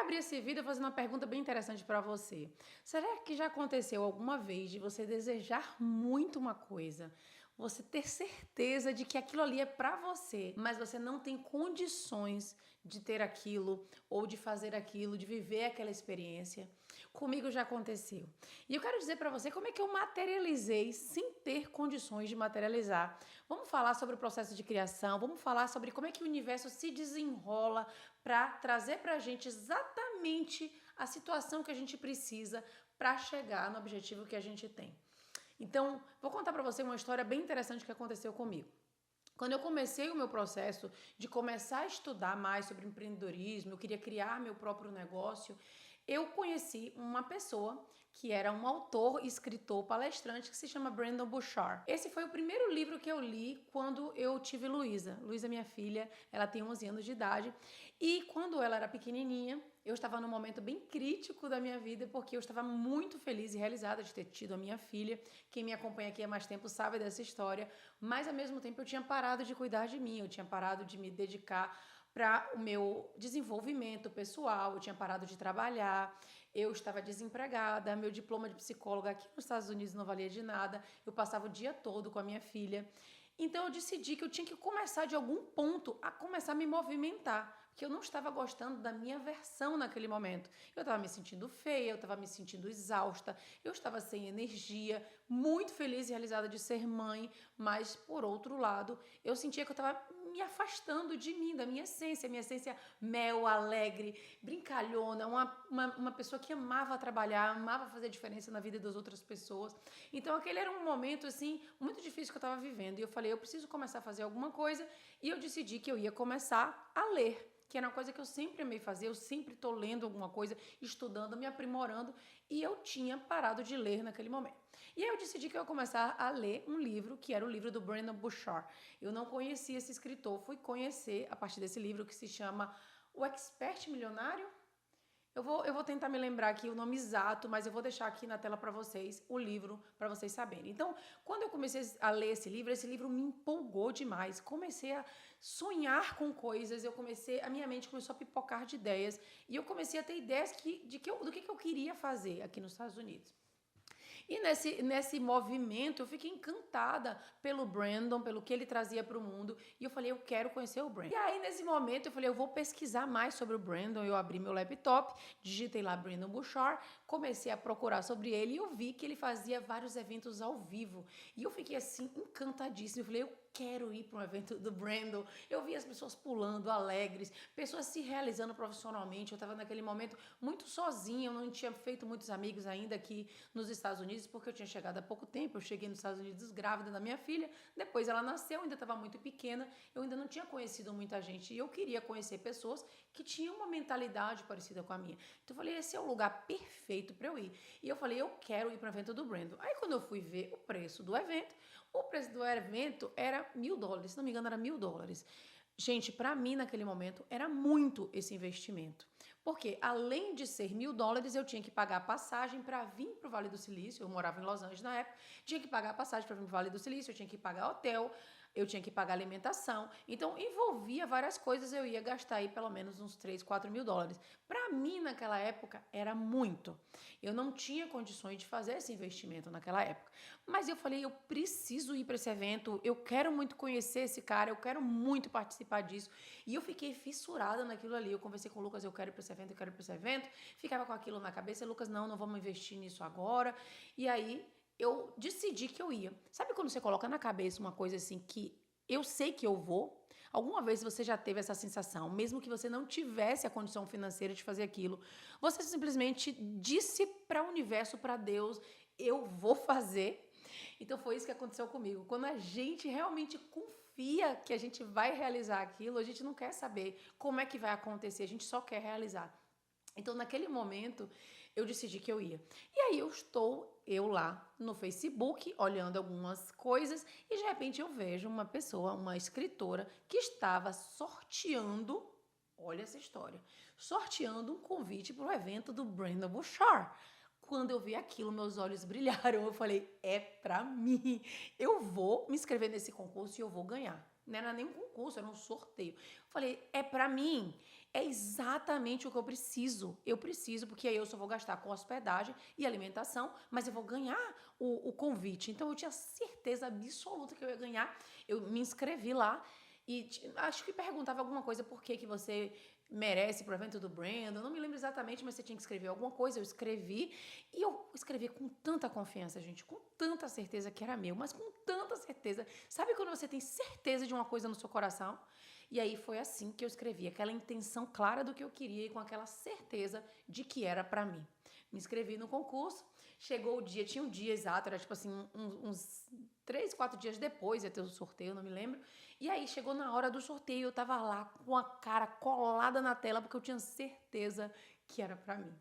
abrir esse vídeo fazendo uma pergunta bem interessante para você. Será que já aconteceu alguma vez de você desejar muito uma coisa, você ter certeza de que aquilo ali é para você, mas você não tem condições de ter aquilo ou de fazer aquilo, de viver aquela experiência? Comigo já aconteceu. E eu quero dizer para você como é que eu materializei sem ter condições de materializar. Vamos falar sobre o processo de criação, vamos falar sobre como é que o universo se desenrola para trazer para a gente exatamente a situação que a gente precisa para chegar no objetivo que a gente tem. Então, vou contar para você uma história bem interessante que aconteceu comigo. Quando eu comecei o meu processo de começar a estudar mais sobre empreendedorismo, eu queria criar meu próprio negócio, eu conheci uma pessoa que era um autor, escritor, palestrante que se chama Brendon Burchard. Esse foi o primeiro livro que eu li quando eu tive Luísa. Luísa, minha filha, ela tem 11 anos de idade e quando ela era pequenininha, eu estava num momento bem crítico da minha vida porque eu estava muito feliz e realizada de ter tido a minha filha. Quem me acompanha aqui há mais tempo sabe dessa história, mas ao mesmo tempo eu tinha parado de cuidar de mim, eu tinha parado de me dedicar para o meu desenvolvimento pessoal, eu tinha parado de trabalhar, eu estava desempregada, meu diploma de psicóloga aqui nos Estados Unidos não valia de nada, eu passava o dia todo com a minha filha. Então eu decidi que eu tinha que começar de algum ponto a começar a me movimentar, porque eu não estava gostando da minha versão naquele momento. Eu estava me sentindo feia, eu estava me sentindo exausta, eu estava sem energia, muito feliz e realizada de ser mãe, mas por outro lado, eu sentia que eu estava me afastando de mim, da minha essência mel, alegre, brincalhona, uma pessoa que amava trabalhar, amava fazer diferença na vida das outras pessoas. Então aquele era um momento assim muito difícil que eu estava vivendo e eu falei, eu preciso começar a fazer alguma coisa e eu decidi que eu ia começar a ler, que era uma coisa que eu sempre amei fazer, eu sempre estou lendo alguma coisa, estudando, me aprimorando, e eu tinha parado de ler naquele momento. E aí eu decidi que eu ia começar a ler um livro, que era o livro do Brendon Burchard. Eu não conhecia esse escritor, fui conhecer a partir desse livro que se chama O Expert Milionário. Eu vou tentar me lembrar aqui o nome exato, mas eu vou deixar aqui na tela para vocês o livro, para vocês saberem. Então, quando eu comecei a ler esse livro me empolgou demais. Comecei a sonhar com coisas, a minha mente começou a pipocar de ideias, e eu comecei a ter ideias do que eu queria fazer aqui nos Estados Unidos. E nesse movimento eu fiquei encantada pelo Brendon, pelo que ele trazia para o mundo, e eu falei, eu quero conhecer o Brendon. E aí nesse momento eu falei, eu vou pesquisar mais sobre o Brendon. Eu abri meu laptop, digitei lá Brendon Burchard, comecei a procurar sobre ele e eu vi que ele fazia vários eventos ao vivo. E eu fiquei assim encantadíssima, eu falei, eu quero ir para um evento do Brendon. Eu vi as pessoas pulando, alegres, pessoas se realizando profissionalmente. Eu estava naquele momento muito sozinha, eu não tinha feito muitos amigos ainda aqui nos Estados Unidos, porque eu tinha chegado há pouco tempo. Eu cheguei nos Estados Unidos grávida da minha filha, depois ela nasceu, ainda estava muito pequena, eu ainda não tinha conhecido muita gente e eu queria conhecer pessoas que tinham uma mentalidade parecida com a minha. Então eu falei, esse é o lugar perfeito para eu ir. E eu falei, eu quero ir para o evento do Brendon. Aí quando eu fui ver o preço do evento era $1.000, se não me engano era $1.000. Gente, para mim naquele momento era muito esse investimento, porque além de ser $1.000, eu tinha que pagar a passagem para vir para o Vale do Silício. Eu morava em Los Angeles na época, tinha que pagar a passagem para vir para o Vale do Silício, eu tinha que pagar hotel, eu tinha que pagar alimentação. Então envolvia várias coisas, eu ia gastar aí pelo menos uns $3, $4.000. Para mim naquela época era muito. Eu não tinha condições de fazer esse investimento naquela época. Mas eu falei, eu preciso ir para esse evento, eu quero muito conhecer esse cara, eu quero muito participar disso. E eu fiquei fissurada naquilo ali. Eu conversei com o Lucas, eu quero ir para esse evento, eu quero ir para esse evento. Ficava com aquilo na cabeça, e Lucas, não vamos investir nisso agora. E aí eu decidi que eu ia. Sabe quando você coloca na cabeça uma coisa assim que eu sei que eu vou? Alguma vez você já teve essa sensação, mesmo que você não tivesse a condição financeira de fazer aquilo, você simplesmente disse para o universo, para Deus, eu vou fazer. Então foi isso que aconteceu comigo. Quando a gente realmente confia que a gente vai realizar aquilo, a gente não quer saber como é que vai acontecer, a gente só quer realizar. Então, naquele momento, eu decidi que eu ia. E aí eu lá no Facebook, olhando algumas coisas, e de repente eu vejo uma pessoa, uma escritora, que estava sorteando, olha essa história, sorteando um convite para o evento do Brendon Burchard. Quando eu vi aquilo, meus olhos brilharam, eu falei, é pra mim, eu vou me inscrever nesse concurso e eu vou ganhar. Não era nem um concurso, era um sorteio. Falei, é pra mim, é exatamente o que eu preciso. Eu preciso, porque aí eu só vou gastar com hospedagem e alimentação, mas eu vou ganhar o convite. Então eu tinha certeza absoluta que eu ia ganhar. Eu me inscrevi lá e acho que perguntava alguma coisa, por que que você merece pro evento do Brandon. Não me lembro exatamente, mas você tinha que escrever alguma coisa. Eu escrevi e eu escrevi com tanta confiança, gente, com tanta certeza que era meu, mas com tanta certeza. Sabe quando você tem certeza de uma coisa no seu coração? E aí foi assim que eu escrevi, aquela intenção clara do que eu queria e com aquela certeza de que era pra mim. Me inscrevi no concurso, chegou o dia, tinha um dia exato, era tipo assim, uns 3, 4 dias depois ia ter o sorteio, não me lembro. E aí chegou na hora do sorteio, eu tava lá com a cara colada na tela, porque eu tinha certeza que era pra mim.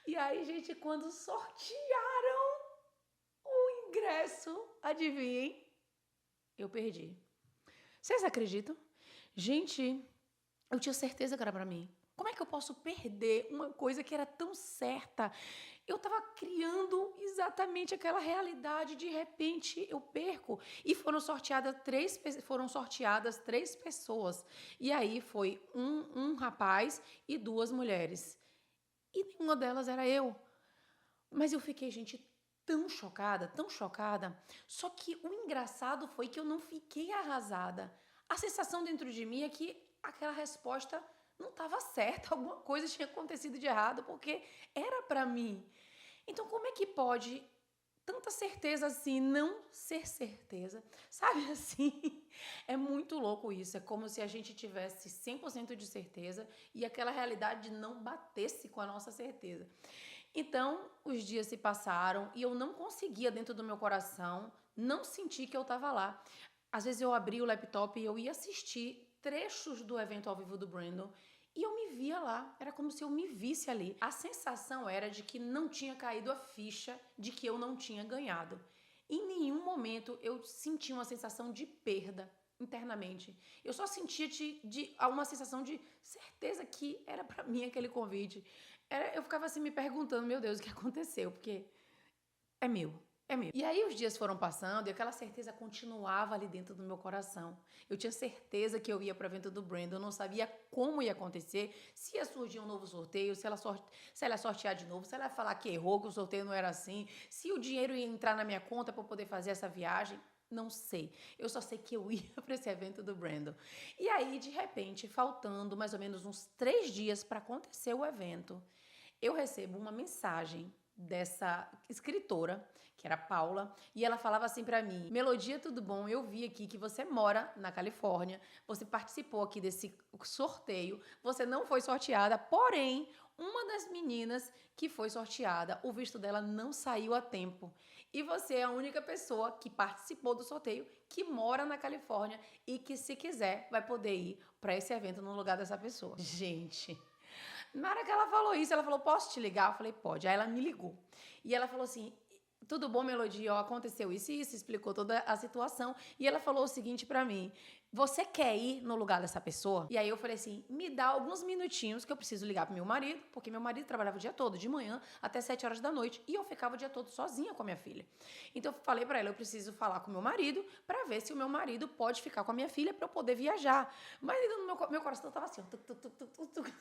E aí, gente, quando sortearam o ingresso, adivinhem? Eu perdi. Vocês acreditam? Gente, eu tinha certeza que era pra mim. Como é que eu posso perder uma coisa que era tão certa? Eu estava criando exatamente aquela realidade, de repente eu perco. E foram sorteadas três pessoas. E aí foi um rapaz e duas mulheres. E nenhuma delas era eu. Mas eu fiquei, gente, tão chocada, tão chocada. Só que o engraçado foi que eu não fiquei arrasada. A sensação dentro de mim é que aquela resposta não estava certa, alguma coisa tinha acontecido de errado, porque era para mim. Então, como é que pode tanta certeza assim não ser certeza? Sabe assim? É muito louco isso. É como se a gente tivesse 100% de certeza e aquela realidade não batesse com a nossa certeza. Então, os dias se passaram e eu não conseguia, dentro do meu coração, não sentir que eu estava lá. Às vezes eu abria o laptop e eu ia assistir trechos do evento ao vivo do Brandon e eu me via lá. Era como se eu me visse ali. A sensação era de que não tinha caído a ficha de que eu não tinha ganhado. Em nenhum momento eu senti uma sensação de perda internamente. Eu só sentia uma sensação de certeza que era para mim aquele convite. Eu ficava assim me perguntando, meu Deus, o que aconteceu? Porque é meu, é meu. E aí os dias foram passando e aquela certeza continuava ali dentro do meu coração. Eu tinha certeza que eu ia para o evento do Brandon, eu não sabia como ia acontecer, se ia surgir um novo sorteio, se ela ia sortear de novo, se ela ia falar que errou, que o sorteio não era assim, se o dinheiro ia entrar na minha conta para poder fazer essa viagem. Não sei. Eu só sei que eu ia para esse evento do Brandon. E aí, de repente, faltando mais ou menos uns 3 dias para acontecer o evento, eu recebo uma mensagem dessa escritora, que era Paula, e ela falava assim pra mim: Melodia, tudo bom? Eu vi aqui que você mora na Califórnia, você participou aqui desse sorteio, você não foi sorteada, porém, uma das meninas que foi sorteada, o visto dela não saiu a tempo. E você é a única pessoa que participou do sorteio que mora na Califórnia e que, se quiser, vai poder ir para esse evento no lugar dessa pessoa. Gente, na hora que ela falou isso, ela falou, posso te ligar? Eu falei, pode. Aí ela me ligou. E ela falou assim, tudo bom, Melodia? Ó, aconteceu isso e isso, explicou toda a situação. E ela falou o seguinte pra mim, você quer ir no lugar dessa pessoa? E aí eu falei assim, me dá alguns minutinhos que eu preciso ligar pro meu marido, porque meu marido trabalhava o dia todo, de manhã até 7 horas da noite, e eu ficava o dia todo sozinha com a minha filha. Então eu falei pra ela, eu preciso falar com o meu marido pra ver se o meu marido pode ficar com a minha filha pra eu poder viajar. Mas ainda no meu coração tava assim, ó, tuc, tuc, tuc, tuc, tuc.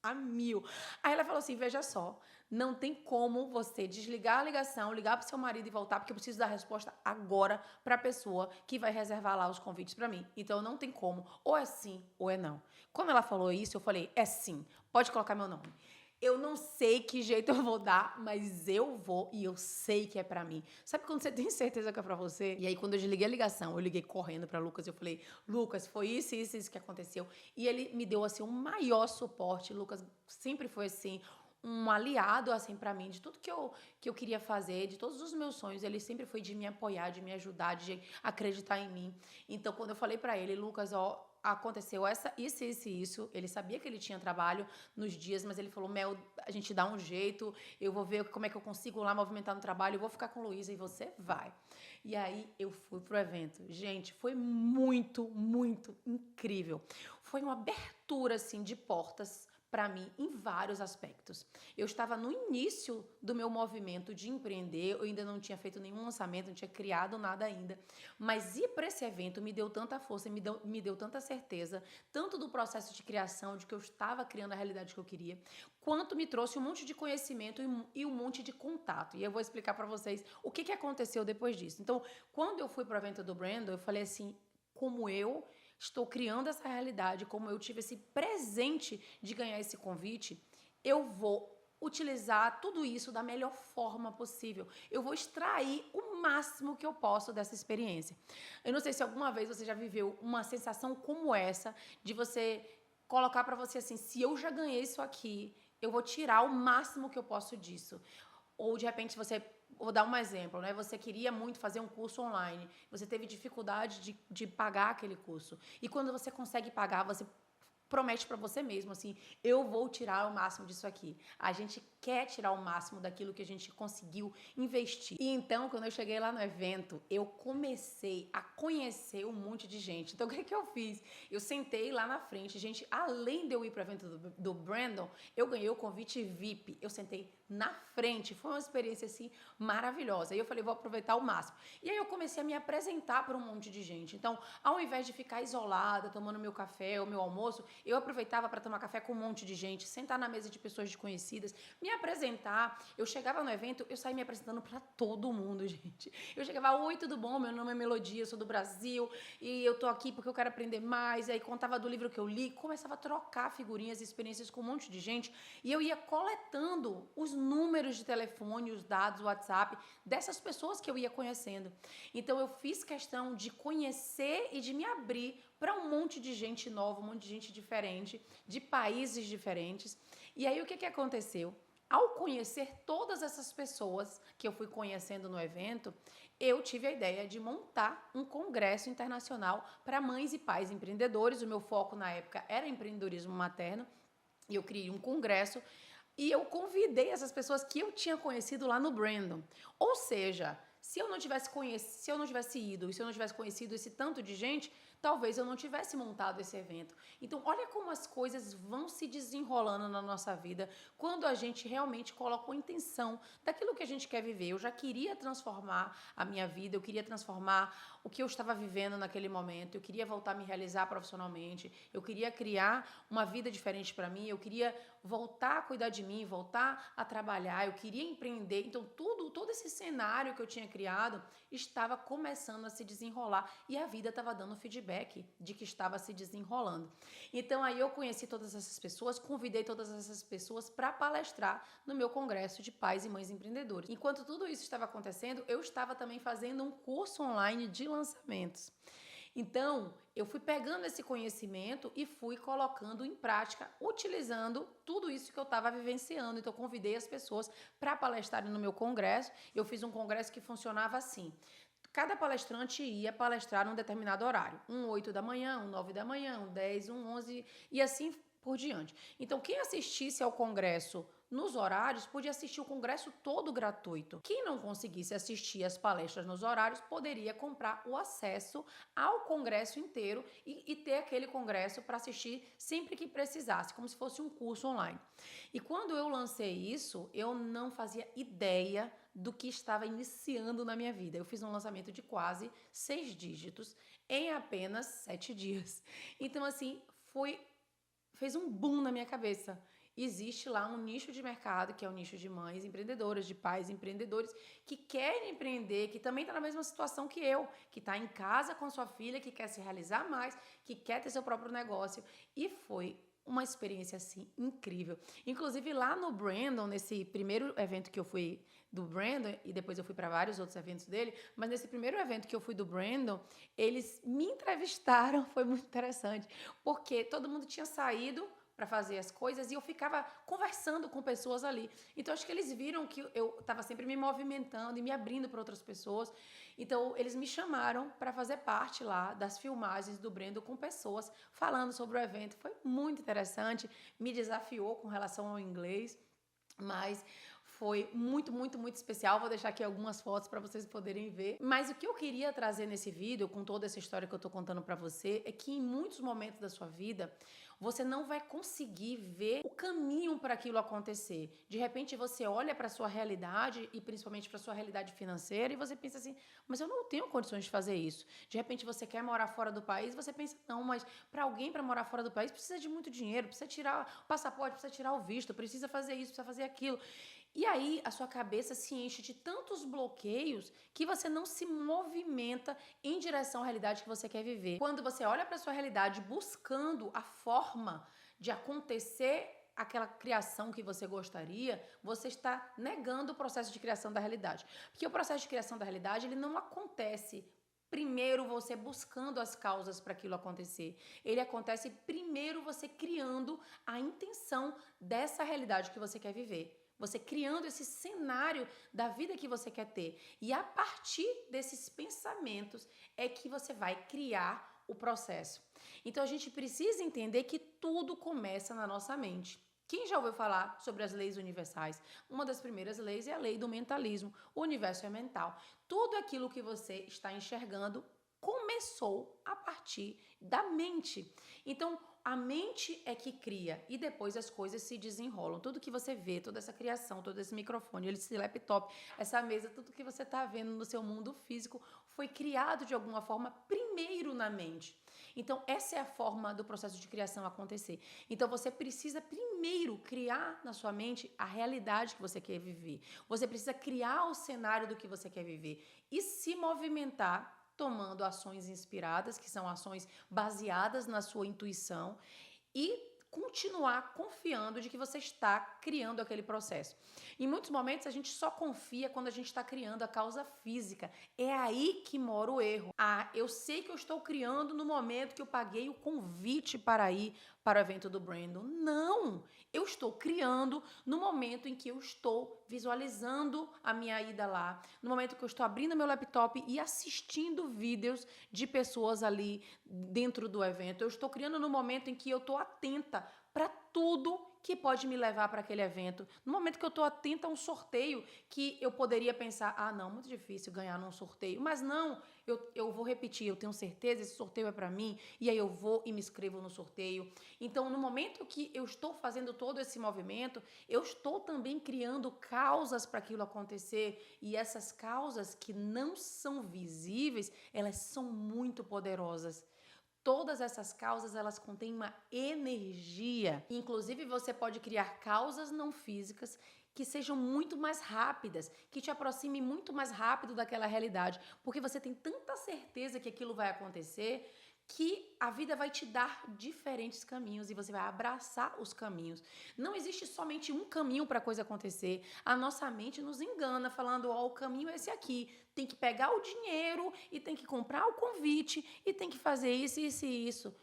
A mil. Aí ela falou assim, veja só, não tem como você desligar a ligação, ligar pro seu marido e voltar, porque eu preciso dar a resposta agora pra pessoa que vai reservar lá os convites pra mim. Então não tem como, ou é sim ou é não. Quando ela falou isso, eu falei, é sim, pode colocar meu nome. Eu não sei que jeito eu vou dar, mas eu vou e eu sei que é pra mim. Sabe quando você tem certeza que é pra você? E aí, quando eu desliguei a ligação, eu liguei correndo pra Lucas e eu falei, Lucas, foi isso, isso, isso que aconteceu. E ele me deu, assim, o maior suporte. Lucas sempre foi, assim, um aliado, assim, pra mim, de tudo que eu queria fazer, de todos os meus sonhos. Ele sempre foi de me apoiar, de me ajudar, de acreditar em mim. Então, quando eu falei pra ele, Lucas, ó, aconteceu isso, isso e isso. Ele sabia que ele tinha trabalho nos dias, mas ele falou, Mel, a gente dá um jeito, eu vou ver como é que eu consigo lá movimentar no trabalho, eu vou ficar com Luísa e você vai. E aí eu fui pro evento. Gente, foi muito, muito incrível. Foi uma abertura, assim, de portas para mim em vários aspectos. Eu estava no início do meu movimento de empreender, eu ainda não tinha feito nenhum lançamento, não tinha criado nada ainda, mas ir para esse evento me deu tanta força, me deu tanta certeza, tanto do processo de criação, de que eu estava criando a realidade que eu queria, quanto me trouxe um monte de conhecimento e um monte de contato. E eu vou explicar para vocês o que aconteceu depois disso. Então, quando eu fui para o evento do Brandon, eu falei assim, como eu estou criando essa realidade, como eu tive esse presente de ganhar esse convite, eu vou utilizar tudo isso da melhor forma possível. Eu vou extrair o máximo que eu posso dessa experiência. Eu não sei se alguma vez você já viveu uma sensação como essa, de você colocar para você assim, se eu já ganhei isso aqui, eu vou tirar o máximo que eu posso disso. Ou de repente você, vou dar um exemplo, né? Você queria muito fazer um curso online, você teve dificuldade de pagar aquele curso. E quando você consegue pagar, você promete para você mesmo assim, eu vou tirar o máximo disso aqui. A gente quer tirar o máximo daquilo que a gente conseguiu investir. E então, quando eu cheguei lá no evento, eu comecei a conhecer um monte de gente. Então, o que eu fiz? Eu sentei lá na frente, gente, além de eu ir para o evento do Brandon, eu ganhei o convite VIP. Eu sentei na frente, foi uma experiência assim maravilhosa. E eu falei, vou aproveitar ao máximo. E aí eu comecei a me apresentar para um monte de gente. Então, ao invés de ficar isolada, tomando meu café ou meu almoço, eu aproveitava para tomar café com um monte de gente, sentar na mesa de pessoas desconhecidas, me apresentar. Eu chegava no evento, eu saía me apresentando para todo mundo, gente. Eu chegava, oi, tudo bom? Meu nome é Melodia, eu sou do Brasil e eu tô aqui porque eu quero aprender mais. E aí contava do livro que eu li, começava a trocar figurinhas e experiências com um monte de gente e eu ia coletando os números de telefone, os dados, o WhatsApp dessas pessoas que eu ia conhecendo. Então eu fiz questão de conhecer e de me abrir para um monte de gente nova, um monte de gente diferente, de países diferentes. E aí o que aconteceu? Ao conhecer todas essas pessoas que eu fui conhecendo no evento, eu tive a ideia de montar um congresso internacional para mães e pais empreendedores. O meu foco na época era empreendedorismo materno e eu criei um congresso e eu convidei essas pessoas que eu tinha conhecido lá no Brandon. Ou seja, se eu não tivesse ido e se eu não tivesse conhecido esse tanto de gente, talvez eu não tivesse montado esse evento. Então, olha como as coisas vão se desenrolando na nossa vida quando a gente realmente coloca a intenção daquilo que a gente quer viver. Eu já queria transformar a minha vida, eu queria transformar o que eu estava vivendo naquele momento, eu queria voltar a me realizar profissionalmente, eu queria criar uma vida diferente para mim, eu queria voltar a cuidar de mim, voltar a trabalhar, eu queria empreender. Então, todo esse cenário que eu tinha criado estava começando a se desenrolar e a vida estava dando feedback de que estava se desenrolando. Então, aí eu conheci todas essas pessoas, convidei todas essas pessoas para palestrar no meu congresso de pais e mães empreendedores. Enquanto tudo isso estava acontecendo, eu estava também fazendo um curso online de lançamentos. Então, eu fui pegando esse conhecimento e fui colocando em prática, utilizando tudo isso que eu estava vivenciando. Então, eu convidei as pessoas para palestrarem no meu congresso. Eu fiz um congresso que funcionava assim. Cada palestrante ia palestrar num determinado horário. 8 da manhã, 9 da manhã, 10, 11 e assim por diante. Então, quem assistisse ao congresso nos horários, podia assistir o congresso todo gratuito. Quem não conseguisse assistir as palestras nos horários, poderia comprar o acesso ao congresso inteiro e ter aquele congresso para assistir sempre que precisasse, como se fosse um curso online. E quando eu lancei isso, eu não fazia ideia do que estava iniciando na minha vida. Eu fiz um lançamento de quase 6 dígitos em apenas 7 dias. Então, assim, fez um boom na minha cabeça. Existe lá um nicho de mercado, que é o nicho de mães empreendedoras, de pais empreendedores, que querem empreender, que também está na mesma situação que eu, que está em casa com sua filha, que quer se realizar mais, que quer ter seu próprio negócio. E foi uma experiência, assim, incrível. Inclusive, lá no Brandon, nesse primeiro evento que eu fui do Brandon, e depois eu fui para vários outros eventos dele, mas nesse primeiro evento que eu fui do Brandon, eles me entrevistaram, foi muito interessante, porque todo mundo tinha saído para fazer as coisas e eu ficava conversando com pessoas ali. Então, acho que eles viram que eu estava sempre me movimentando e me abrindo para outras pessoas. Então, eles me chamaram para fazer parte lá das filmagens do Brandon com pessoas falando sobre o evento. Foi muito interessante, me desafiou com relação ao inglês, mas foi muito, muito, muito especial. Vou deixar aqui algumas fotos para vocês poderem ver. Mas o que eu queria trazer nesse vídeo, com toda essa história que eu tô contando para você, é que em muitos momentos da sua vida, você não vai conseguir ver o caminho para aquilo acontecer. De repente você olha para a sua realidade e principalmente para a sua realidade financeira e você pensa assim, mas eu não tenho condições de fazer isso. De repente você quer morar fora do país, você pensa, não, mas para alguém para morar fora do país precisa de muito dinheiro, precisa tirar o passaporte, precisa tirar o visto, precisa fazer isso, precisa fazer aquilo. E aí a sua cabeça se enche de tantos bloqueios que você não se movimenta em direção à realidade que você quer viver. Quando você olha para a sua realidade buscando a forma de acontecer aquela criação que você gostaria, você está negando o processo de criação da realidade. Porque o processo de criação da realidade, ele não acontece primeiro você buscando as causas para aquilo acontecer. Ele acontece primeiro você criando a intenção dessa realidade que você quer viver. Você criando esse cenário da vida que você quer ter. E a partir desses pensamentos é que você vai criar o processo. Então a gente precisa entender que tudo começa na nossa mente. Quem já ouviu falar sobre as leis universais? Uma das primeiras leis é a lei do mentalismo. O universo é mental. Tudo aquilo que você está enxergando começou a partir da mente. Então, a mente é que cria e depois as coisas se desenrolam. Tudo que você vê, toda essa criação, todo esse microfone, esse laptop, essa mesa, tudo que você está vendo no seu mundo físico foi criado de alguma forma primeiro na mente. Então, essa é a forma do processo de criação acontecer. Então, você precisa primeiro criar na sua mente a realidade que você quer viver. Você precisa criar o cenário do que você quer viver e se movimentar tomando ações inspiradas, que são ações baseadas na sua intuição, e continuar confiando de que você está criando aquele processo. Em muitos momentos a gente só confia quando a gente está criando a causa física. É aí que mora o erro. Ah, eu sei que eu estou criando no momento que eu paguei o convite para ir para o evento do Brandon. Não! Eu estou criando no momento em que eu estou visualizando a minha ida lá, no momento que eu estou abrindo meu laptop e assistindo vídeos de pessoas ali dentro do evento. Eu estou criando no momento em que eu estou atenta para tudo que pode me levar para aquele evento. No momento que eu estou atenta a um sorteio que eu poderia pensar, ah, não, muito difícil ganhar num sorteio. Mas não, eu vou repetir, eu tenho certeza, esse sorteio é para mim, e aí eu vou e me inscrevo no sorteio. Então, no momento que eu estou fazendo todo esse movimento, eu estou também criando causas para aquilo acontecer. E essas causas que não são visíveis, elas são muito poderosas. Todas essas causas, elas contêm uma energia. Inclusive, você pode criar causas não físicas que sejam muito mais rápidas, que te aproximem muito mais rápido daquela realidade, porque você tem tanta certeza que aquilo vai acontecer que a vida vai te dar diferentes caminhos e você vai abraçar os caminhos. Não existe somente um caminho para a coisa acontecer. A nossa mente nos engana falando, ó, o caminho é esse aqui. Tem que pegar o dinheiro e tem que comprar o convite e tem que fazer isso, isso e isso.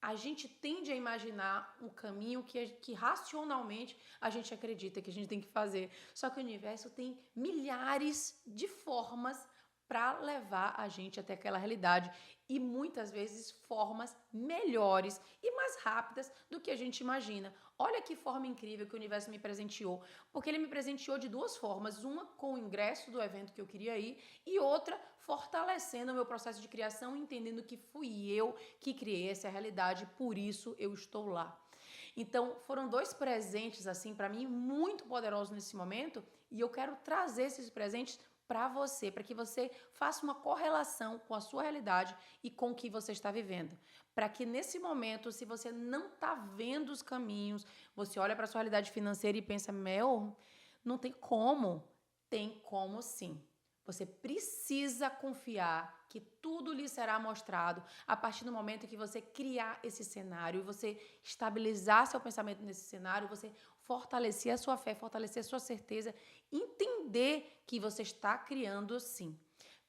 A gente tende a imaginar um caminho que racionalmente a gente acredita que a gente tem que fazer. Só que o universo tem milhares de formas para levar a gente até aquela realidade e muitas vezes formas melhores e mais rápidas do que a gente imagina. Olha que forma incrível que o universo me presenteou, porque ele me presenteou de duas formas, uma com o ingresso do evento que eu queria ir e outra fortalecendo o meu processo de criação, entendendo que fui eu que criei essa realidade, por isso eu estou lá. Então, foram dois presentes assim para mim muito poderosos nesse momento, e eu quero trazer esses presentes para você, para que você faça uma correlação com a sua realidade e com o que você está vivendo. Para que nesse momento, se você não está vendo os caminhos, você olha para a sua realidade financeira e pensa, Mel, não tem como. Tem como sim. Você precisa confiar que tudo lhe será mostrado a partir do momento que você criar esse cenário e você estabilizar seu pensamento nesse cenário, você fortalecer a sua fé, fortalecer a sua certeza, entender que você está criando sim.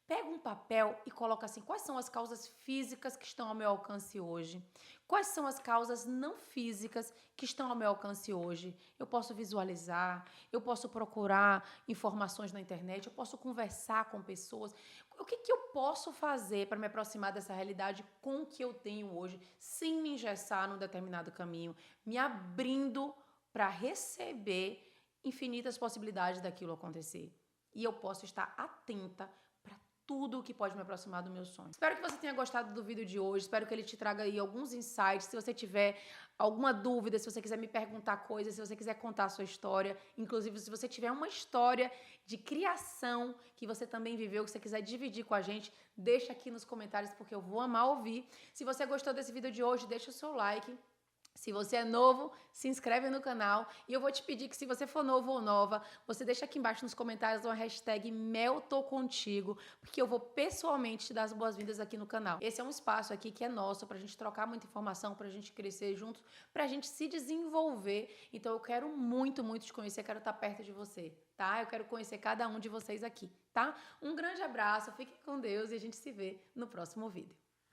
Pega um papel e coloca assim, quais são as causas físicas que estão ao meu alcance hoje? Quais são as causas não físicas que estão ao meu alcance hoje? Eu posso visualizar, eu posso procurar informações na internet, eu posso conversar com pessoas. O que eu posso fazer para me aproximar dessa realidade com o que eu tenho hoje, sem me engessar num determinado caminho, me abrindo para receber infinitas possibilidades daquilo acontecer? E eu posso estar atenta para tudo o que pode me aproximar do meu sonho. Espero que você tenha gostado do vídeo de hoje, espero que ele te traga aí alguns insights. Se você tiver alguma dúvida, se você quiser me perguntar coisas, se você quiser contar a sua história, inclusive se você tiver uma história de criação que você também viveu, que você quiser dividir com a gente, deixa aqui nos comentários porque eu vou amar ouvir. Se você gostou desse vídeo de hoje, deixa o seu like. Se você é novo, se inscreve no canal e eu vou te pedir que se você for novo ou nova, você deixa aqui embaixo nos comentários uma hashtag #meltocontigo, porque eu vou pessoalmente te dar as boas-vindas aqui no canal. Esse é um espaço aqui que é nosso pra gente trocar muita informação, pra gente crescer juntos, pra gente se desenvolver. Então eu quero muito, muito te conhecer, quero estar perto de você, tá? Eu quero conhecer cada um de vocês aqui, tá? Um grande abraço, fique com Deus e a gente se vê no próximo vídeo.